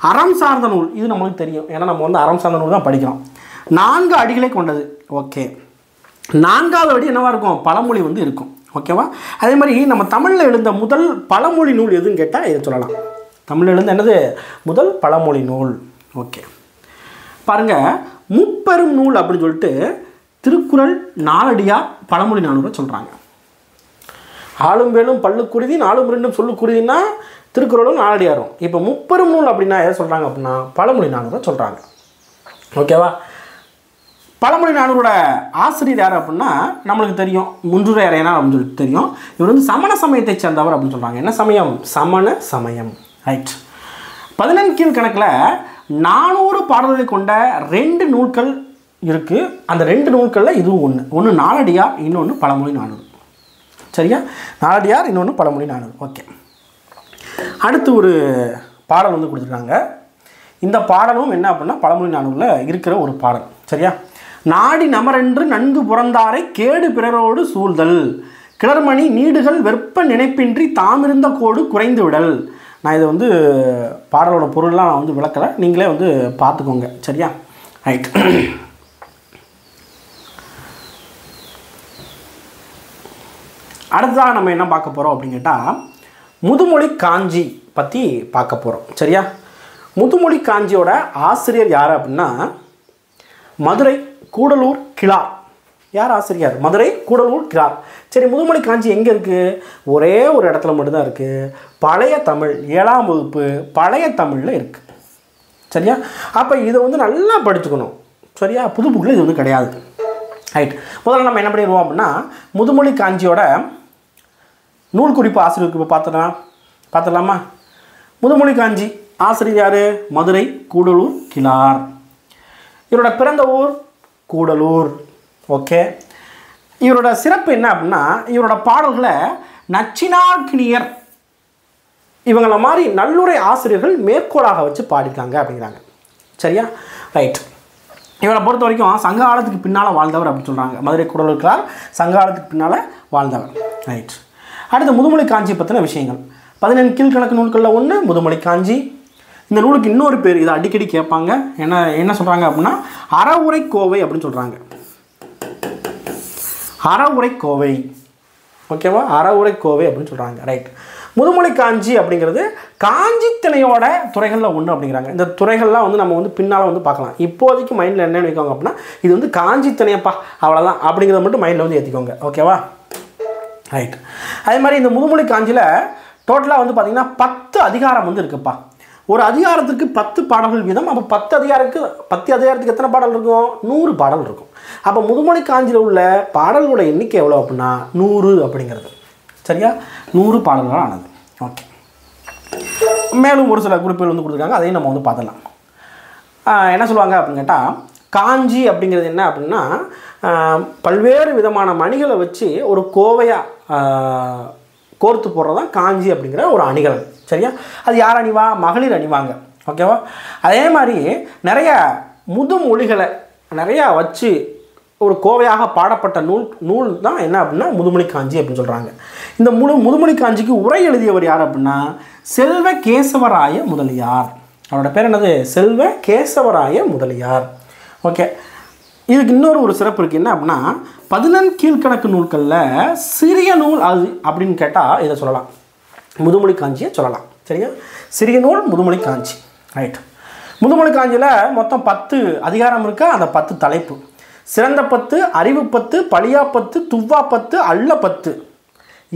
அறம் சார்ந்த நூல், இது நம்மளுக்கு தெரியும், ஏன்னா நம்ம வந்து அறம் சார்ந்த நூல் தான் படிக்கிறோம். 4 அடிகளை கொண்டது. ஓகே, 4வது அடி என்னவாக இருக்கும்? பழமொழி வந்து இருக்கும். ஓகேவா? அதே மாதிரி நம்ம தமிழில் எழுந்த முதல் பழமொழி நூல் எதுன்னு கேட்டால் இதை சொல்லலாம். தமிழில் எழுந்த என்னது? முதல் பழமொழி நூல். ஓகே, பாருங்கள், முப்பெரும் நூல் அப்படின்னு சொல்லிட்டு திருக்குறள், நாலடியார், பழமொழி 400 சொல்கிறாங்க. ஆளும் வேலும் பல்லுக்குருதி, 4 2 சொல்லுக்குருதின்னா திருக்குறளும் நாலடியாரும். இப்போ முப்பெரும் நூல் அப்படின்னா எதை சொல்கிறாங்க அப்படின்னா பழமொழி 400 சொல்கிறாங்க. ஓகேவா? பழமொழி 400 ஆசிரியர் யார் அப்படின்னா நம்மளுக்கு தெரியும், முன்றுரையரையனா அப்படின்னு சொல்லிட்டு தெரியும். இவர் வந்து சமண சமயத்தை சேர்ந்தவர் அப்படின்னு சொல்கிறாங்க. என்ன சமயம்? சமண சமயம். ரைட். 14 கீழ் கணக்கில் 400 பாடல்களை கொண்ட 2 நூல்கள் இருக்குது. அந்த 2 நூல்களில் இதுவும் ஒன்று நாலடியார், இன்னொன்று பழமொழி 400. சரியா? நாலடியார், இன்னொன்று பழமொழி 400. ஓகே, அடுத்து ஒரு பாடல் வந்து கொடுத்துருக்காங்க. இந்த பாடலும் என்ன அப்படின்னா பழமொழி 400ல் இருக்கிற ஒரு பாடல். சரியா? நாடி நமரென்று நன்கு புறந்தாரை கேடு பிறரோடு சூழ்தல், கிளர்மணி நீடுகள் வெப்ப நினைப்பின்றி தாமிருந்த கோடு குறைந்து விடல். நான் இதை வந்து பாடலோட பொருள்லாம் நான் வந்து விளக்கலை, நீங்களே வந்து பார்த்துக்கோங்க. சரியா? ரைட். அடுத்ததாக நம்ம என்ன பார்க்க போகிறோம் அப்படின்னு கேட்டால் முதுமொழி காஞ்சி பற்றி பார்க்க போகிறோம். சரியா? முதுமொழி காஞ்சியோட ஆசிரியர் யார் அப்படின்னா மதுரை கூடலூர் கிழார். யார் ஆசிரியர்? மதுரை கூடலூர் கிழார். சரி, முதுமொழி காஞ்சி எங்கே இருக்குது? ஒரே ஒரு இடத்துல மட்டும்தான் இருக்குது. பழைய தமிழ் 7ஆம் வகுப்பு பழைய தமிழில் இருக்குது. சரியா? அப்போ இதை வந்து நல்லா படிச்சுக்கணும். சரியா? புது புக்கில் இது வந்து கிடையாது. ரைட். முதல்ல நம்ம என்ன பண்ணிடுவோம் அப்படின்னா முதுமொழி காஞ்சியோட நூல் குறிப்பு ஆசிரியர் குறிப்பு பார்த்துடலாமா? முதுமொழி காஞ்சி ஆசிரியர் யார்? மதுரை கூடலூர் கிழார். இவரோட பிறந்த ஊர் கூடலூர். ஓகே, இவரோட சிறப்பு என்ன அப்படின்னா இவரோட பாடல்களை நச்சினார்க்கினியர் இவங்கள மாதிரி நல்லுரை ஆசிரியர்கள் மேற்கோளாக வச்சு பாடிருக்காங்க அப்படிங்கிறாங்க. சரியா? ரைட். இவரை பொறுத்த வரைக்கும் சங்க காலத்துக்கு பின்னால் வாழ்ந்தவர் அப்படின்னு சொல்கிறாங்க. மதுரை கூடலூர் கிழார் சங்க காலத்துக்கு பின்னால் வாழ்ந்தவர். ரைட். அடுத்து முதுமொழி காஞ்சி பற்றின விஷயங்கள். 14 கீழ்கணக்கு நூல்களில் ஒன்று முதுமொழி காஞ்சி. இந்த நூலுக்கு இன்னொரு பேர், இதை அடிக்கடி கேட்பாங்க. என்ன சொல்கிறாங்க அப்படின்னா அறவுரை கோவை அப்படின்னு சொல்கிறாங்க. அறவுரை கோவை. ஓகேவா? அறவுரை கோவை அப்படின்னு சொல்கிறாங்க. ரைட். முதுமொழி காஞ்சி அப்படிங்கிறது காஞ்சி திணையோட துறைகளில் ஒன்று அப்படிங்கிறாங்க. இந்த துறைகள்லாம் வந்து நம்ம வந்து பின்னால் வந்து பார்க்கலாம். இப்போதைக்கு மைண்டில் என்ன நினைக்கோங்க அப்படின்னா இது வந்து காஞ்சி திணையப்பா அவ்வளோதான் அப்படிங்கிறத மட்டும் மைண்டில் வந்து ஏற்றிக்கோங்க. ஓகேவா? ரைட். அதே மாதிரி இந்த முதுமொழி காஞ்சியில் டோட்டலாக வந்து பார்த்திங்கன்னா 10 அதிகாரம் வந்து இருக்குப்பா. ஒரு அதிகாரத்துக்கு 10 பாடல்கள் வீதம். அப்போ 10 அதிகாரத்துக்கு எத்தனை பாடல் இருக்கும்? 100 பாடல் இருக்கும். அப்போ முதுமொழி காஞ்சியில் உள்ள பாடல்களோட எண்ணிக்கை எவ்வளோ அப்படின்னா 100 அப்படிங்கிறது. சரியா? 100 பாடல்கள் ஆனது. ஓகே, மேலும் ஒரு சில குறிப்புகள் வந்து கொடுத்துருக்காங்க, அதையும் நம்ம வந்து பார்த்துடலாம். என்ன சொல்லுவாங்க அப்படின்னு கேட்டால், காஞ்சி அப்படிங்கிறது என்ன அப்படின்னா பல்வேறு விதமான மணிகளை வச்சு ஒரு கோவையாக கோர்த்து போடுறது தான் காஞ்சி அப்படிங்கிற ஒரு அணிகலன். சரியா? அது யார் அணிவா? மகளிர் அணிவாங்க. ஓகேவா? அதே மாதிரி நிறைய முதுமொழிகளை நிறையா வச்சு ஒரு கோவையாக பாடப்பட்ட நூல் தான் என்ன அப்படின்னா முதுமொழி காஞ்சி அப்படின்னு சொல்கிறாங்க. இந்த முதுமொழி காஞ்சிக்கு உரை எழுதியவர் யார் அப்படின்னா செல்வ கேசவராய முதலியார். அவரோட பேர் என்னது? செல்வ கேசவராய முதலியார். ஓகே, இதுக்கு இன்னொரு ஒரு சிறப்பு இருக்குது. என்ன அப்படின்னா 14 கீழ்கணக்கு நூல்களில் சிறிய நூல் அது அப்படின்னு கேட்டால் இதை சொல்லலாம், முதுமொழி காஞ்சியை சொல்லலாம். சரியா? சிறிய நூல் முதுமொழி காஞ்சி. ரைட். முதுமொழி காஞ்சியில் மொத்தம் 10 அதிகாரம் இருக்கா, அந்த 10 தலைப்பு: சிறந்த 10, அறிவு 10, பழியா 10, துவ்வா 10, அல்ல 10,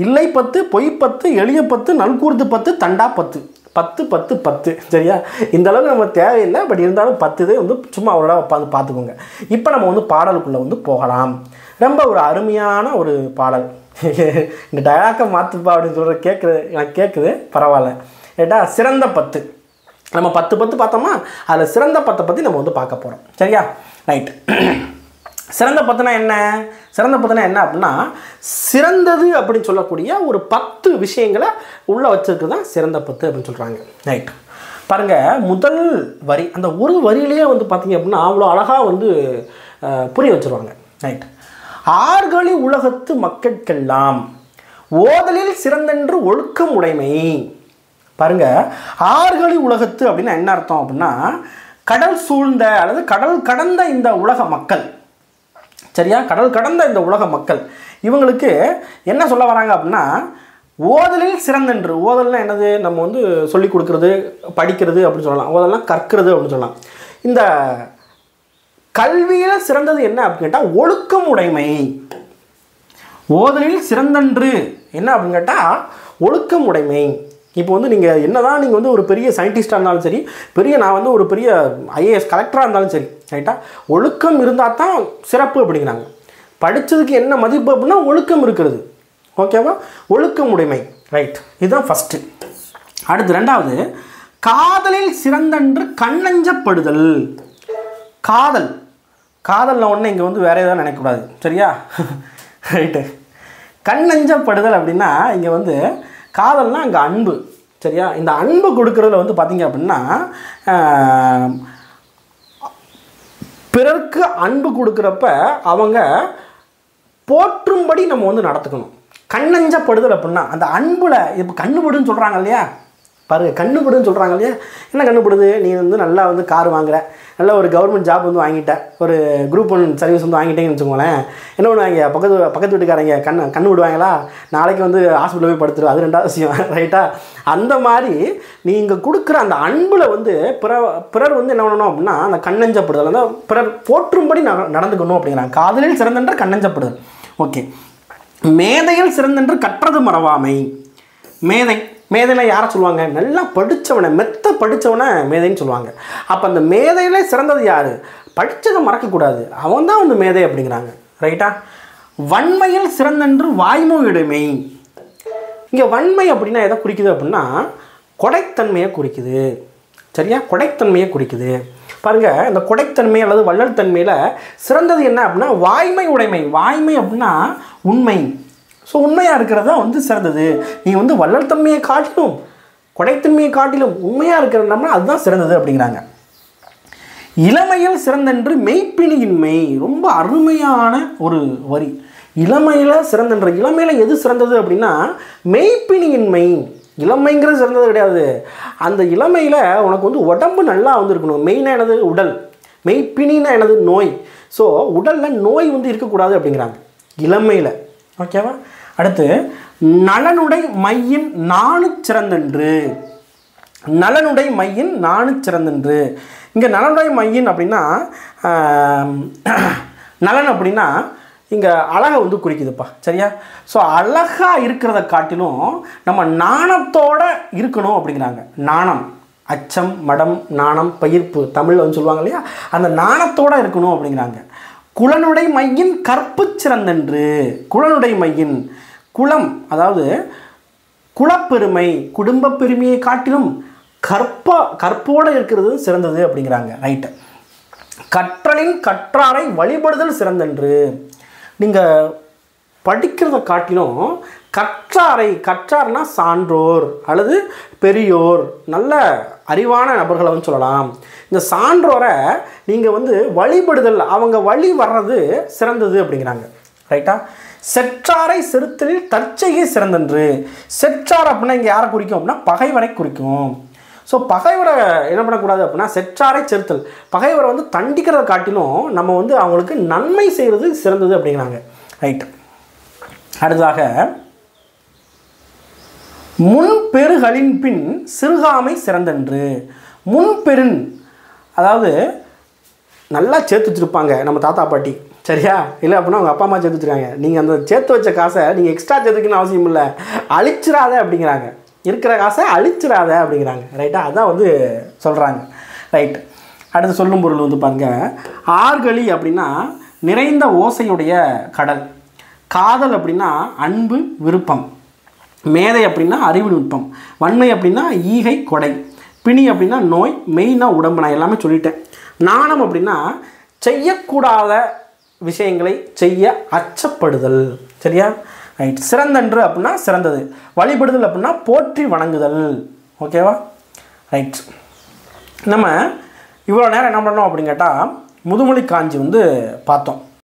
இல்லை 10, பொய் 10, எளிய 10, நல்கூர்ந்து 10, தண்டா 10. 10 10 10. சரியா? இந்த அளவுக்கு நம்ம தேவையில்லை, பட் இருந்தாலும் 10 வந்து சும்மா அவரோட உட்காந்து பார்த்துக்கோங்க. இப்போ நம்ம வந்து பாடலுக்குள்ளே வந்து போகலாம். ரொம்ப ஒரு அருமையான ஒரு பாடல். இந்த டயலாக்கை மாற்றுப்பா அப்படின்னு சொல்கிற எனக்கு கேட்குது, பரவாயில்ல. ஏட்டா சிறந்த 10 நம்ம 10 பார்த்தோமா, அதில் சிறந்த 10 பற்றி நம்ம வந்து பார்க்க போகிறோம். சரியா? ரைட். சிறந்த 10னா என்ன? சிறந்த 10னா என்ன அப்படின்னா சிறந்தது அப்படின்னு சொல்லக்கூடிய ஒரு 10 விஷயங்களை உள்ளே வச்சுருக்கு தான் சிறந்த 10 அப்படின்னு சொல்கிறாங்க. ரைட். பாருங்கள், முதல் வரி, அந்த ஒரு வரியிலேயே வந்து பார்த்திங்க அப்படின்னா அவ்வளோ அழகாக வந்து புரிய வச்சுருவாங்க. ரைட். ஆர்களி உலகத்து மக்கட்கெல்லாம் ஓதலில் சிறந்தென்று ஒழுக்கம் உடைமை. பாருங்கள், ஆர்களி உலகத்து அப்படின்னா என்ன அர்த்தம் அப்படின்னா கடல் சூழ்ந்த அல்லது கடல் கடந்த இந்த உலக மக்கள். சரியா? கடல் கடந்த இந்த உலக மக்கள் இவங்களுக்கு என்ன சொல்ல வராங்க அப்படின்னா ஓதலில் சிறந்தென்று. ஓதல்னா என்னது? நம்ம வந்து சொல்லிக் கொடுக்குறது, படிக்கிறது அப்படின்னு சொல்லலாம். ஓதல்லாம் கற்கிறது அப்படின்னு சொல்லலாம். இந்த கல்வியில் சிறந்தது என்ன அப்படின்னு கேட்டால் ஒழுக்கம் உடைமை. ஓதலில் சிறந்தன்று என்ன அப்படின்னு கேட்டால் ஒழுக்கம் உடைமை. இப்போ வந்து நீங்கள் என்னதான் நீங்கள் வந்து ஒரு பெரிய சயின்டிஸ்டாக இருந்தாலும் சரி, நான் வந்து ஒரு பெரிய ஐஏஎஸ் கலெக்டராக இருந்தாலும் சரி, ரைட்டா, ஒழுக்கம் இருந்தால் தான் சிறப்பு அப்படிங்கிறாங்க. படித்ததுக்கு என்ன மதிப்பு அப்படின்னா ஒழுக்கம் இருக்கிறது. ஓகேவா? ஒழுக்கம் உடைமை. ரைட். இதுதான் ஃபஸ்ட்டு. அடுத்து ரெண்டாவது, காதலில் சிறந்தன்று கண்ணஞ்சப்படுதல். காதலில் ஒன்று இங்கே வந்து வேறு எதாவது நினைக்கக்கூடாது. சரியா? ரைட்டு. கண்ணஞ்சப்படுதல் அப்படின்னா இங்கே வந்து காதல்னால் அங்கே அன்பு. சரியா? இந்த அன்பு கொடுக்குறதுல வந்து பார்த்திங்க அப்படின்னா பிறருக்கு அன்பு கொடுக்குறப்ப அவங்க போற்றும்படி நம்ம வந்து நடத்துக்கணும். கண்ணஞ்சப்படுதல் அப்படின்னா அந்த அன்பில் இப்போ கண்ணுபடுன்னு சொல்கிறாங்க இல்லையா? பாருங்கள், கண்ணுபடுன்னு சொல்கிறாங்க இல்லையா? என்ன கண்ணுபடுது? நீ வந்து நல்லா வந்து கார் வாங்குற, நல்ல ஒரு கவர்மெண்ட் ஜாப் வந்து வாங்கிட்ட, ஒரு குரூப் 1 சர்வீஸ் வந்து வாங்கிட்டேங்கன்னு வச்சுக்கோங்களேன். என்ன பண்ணுவாங்க? பக்கத்து வீட்டுக்காரங்க கண்ணு விடுவாங்களா? நாளைக்கு வந்து ஹாஸ்பிட்டலில் போய் படுத்துரு. அது ரெண்டாவது விஷயம். ரைட்டா? அந்த மாதிரி நீங்கள் கொடுக்குற அந்த அன்பில் வந்து பிறர் வந்து என்ன பண்ணணும் அப்படின்னா அந்த கண்ணஞ்சப்படுதல், அந்த பிறர் போற்றும்படி நடந்துக்கணும் அப்படிங்கிறாங்க. காதலில் சிறந்தென்ற கண்ணஞ்சப்படுதல். ஓகே. மேதையில் சிறந்தென்று கற்றது மறவாமை. மேதைனா யாரை சொல்லுவாங்க? நல்லா படித்தவனை, மெத்த படித்தவனை மேதைன்னு சொல்லுவாங்க. அப்போ அந்த மேதையிலே சிறந்தது யார்? படித்ததை மறக்கக்கூடாது, அவன் தான் வந்து மேதை அப்படிங்கிறாங்க. ரைட்டா? வன்மையில் சிறந்தென்று வாய்மொழியுடைமை. இங்கே வன்மை அப்படின்னா எதை குறிக்குது அப்படின்னா கொடைத்தன்மையை குறிக்குது. சரியா? கொடைத்தன்மையை குறிக்குது. பாருங்கள், இந்த கொடைத்தன்மை அல்லது வள்ளல் தன்மையில் சிறந்தது என்ன அப்படின்னா வாய்மை உடைமை. வாய்மை அப்படின்னா உண்மை. ஸோ உண்மையாக இருக்கிறது தான் வந்து சிறந்தது. நீங்கள் வந்து வள்ளல் தன்மையை காட்டிலும் கொடைத்தன்மையை காட்டிலும் உண்மையாக இருக்கிறதுனா அதுதான் சிறந்தது அப்படிங்கிறாங்க. இளமையில் சிறந்தென்று மெய்ப்பிணியின்மை. ரொம்ப அருமையான ஒரு வரி. இளமையில் சிறந்தென்ற, இளமையில் எது சிறந்தது அப்படின்னா மெய்ப்பிணியின்மை. இளமைங்கிறது சிறந்தது கிடையாது. அந்த இளமையில் உனக்கு வந்து உடம்பு நல்லா வந்து இருக்கணும். மெயினாக என்னது? உடல். மெய்ப்பிணின்னா என்னது? நோய். ஸோ உடலில் நோய் வந்து இருக்கக்கூடாது அப்படிங்கிறாங்க இளமையில். ஓகேவா? அடுத்து, நலனுடை மையின் நாணு சிறந்தென்று. நலனுடை மையின் நாணு சிறந்தென்று. இங்கே நலனுடை மையின் அப்படின்னா நலன் அப்படின்னா இங்கே அழகை வந்து குறிக்குதுப்பா. சரியா? ஸோ அழகாக இருக்கிறத காட்டிலும் நம்ம நாணத்தோடு இருக்கணும் அப்படிங்கிறாங்க. நாணம் அச்சம், மடம், நாணம், பயிர்ப்பு தமிழில் வந்து சொல்லுவாங்க இல்லையா, அந்த நாணத்தோடு இருக்கணும் அப்படிங்கிறாங்க. குலனுடை மையின் கற்பு சிறந்தன்று. குலனுடை மையின், குலம் அதாவது குலப்பெருமை, குடும்ப பெருமையை காட்டிலும் கற்போடு இருக்கிறது சிறந்தது அப்படிங்கிறாங்க. ரைட்டு. கற்றலின் கற்றாரை வழிபடுதல் சிறந்தன்று. நீங்கள் படிக்கிறத காட்டிலும் கற்றார்னா சான்றோர் அல்லது பெரியோர், நல்ல அறிவான நபர்களை வந்து சொல்லலாம். இந்த சான்றோரை நீங்கள் வந்து வழிபடுதல், அவங்க வழி வர்றது சிறந்தது அப்படிங்கிறாங்க. ரைட்டா. செற்றாரை செறுத்தலில் தற்செய்கை சிறந்தன்று. செற்றார் அப்படின்னா இங்கே யாரை குறிக்கும் அப்படின்னா பகைவரை குறிக்கும். ஸோ பகைவரை என்ன பண்ணக்கூடாது அப்படின்னா செற்றாரை செறுத்தல், பகைவரை வந்து தண்டிக்கிறத காட்டிலும் நம்ம வந்து அவங்களுக்கு நன்மை செய்கிறது சிறந்தது அப்படிங்கிறாங்க. ரைட். அடுத்ததாக முன்பெருகளின் பின் சிறுகாமை சிறந்தன்று. முன்பெருன் அதாவது நல்லா சேர்த்து வச்சுருப்பாங்க நம்ம தாத்தா பாட்டி, சரியா? இல்லை அப்படின்னா அவங்க அப்பா அம்மா சேர்த்து வச்சுருக்காங்க. நீங்கள் அந்த சேர்த்து வச்ச காசை நீங்கள் எக்ஸ்ட்ரா சேர்த்துக்கணும்னு அவசியம் இல்லை, அழிச்சிடாத அப்படிங்கிறாங்க. இருக்கிற காசை அழிச்சிடாத அப்படிங்கிறாங்க. ரைட்டா, அதான் வந்து சொல்கிறாங்க. ரைட். அடுத்து சொல்லும் பொருள் வந்து பாருங்க, ஆர்கழி அப்படின்னா நிறைந்த ஓசையுடைய கடல், காதல் அப்படின்னா அன்பு விருப்பம், மேதை அப்படின்னா அறிவு நுட்பம், வன்மை அப்படின்னா ஈகை கொடை, பிணி அப்படின்னா நோய், மெய்னா உடம்பு. நான் எல்லாமே சொல்லிட்டேன். நாணம் அப்படின்னா செய்யக்கூடாத விஷயங்களை செய்ய அச்சப்படுதல், சரியா? ரைட். சிறந்தன்று அப்படின்னா சிறந்தது, வழிபடுதல் அப்படின்னா போற்றி வணங்குதல். ஓகேவா? ரைட். நம்ம இவ்வளோ நேரம் என்ன பண்ணோம் அப்படின்னு கேட்டால் முதுமொழி காஞ்சி வந்து பார்த்தோம்.